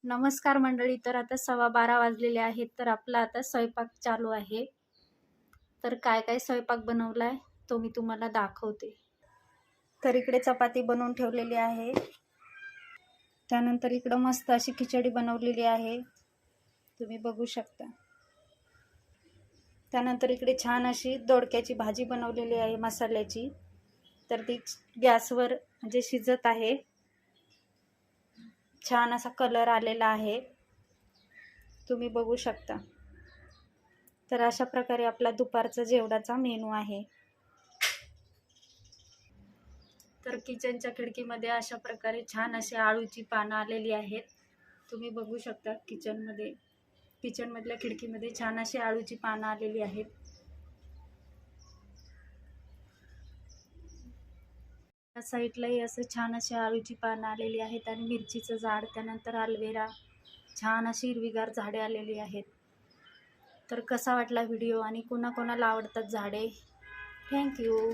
नमस्कार मंडळी. तर आता 12:15 वाजलेले आहेत. तर आपला आता स्वयंपाक चालू आहे. तर काय काय स्वयंपाक बनवलाय तो मी तुम्हाला दाखवते. तर इकडे चपाती बनवून ठेवलेली आहे. त्यानंतर इकडं मस्त अशी खिचडी बनवलेली आहे, तुम्ही बघू शकता. त्यानंतर इकडे छान अशी दोडक्याची भाजी बनवलेली आहे मसाल्याची. तर ती गॅसवर म्हणजे शिजत आहे. छान असा कलर आलेला आहे, तुम्ही बघू शकता. तर अशा प्रकारे आपला दुपारचा जेवणाचा मेनू आहे. तर किचनच्या खिडकीमध्ये अशा प्रकारे छान अशी आळूची पानं आलेली आहेत, तुम्ही बघू शकता. किचनमधल्या खिडकीमध्ये छान अशी आळूची पानं आलेली आहेत. त्या साईडलाही असं छान अशी आळूची पानं आलेली आहेत आणि मिरचीचं झाड, त्यानंतर अल्वेरा, छान अशी हिरवीगार झाडे आलेली आहेत. तर कसा वाटला व्हिडिओ आणि कोणाकोणाला आवडतात झाडे? थँक्यू.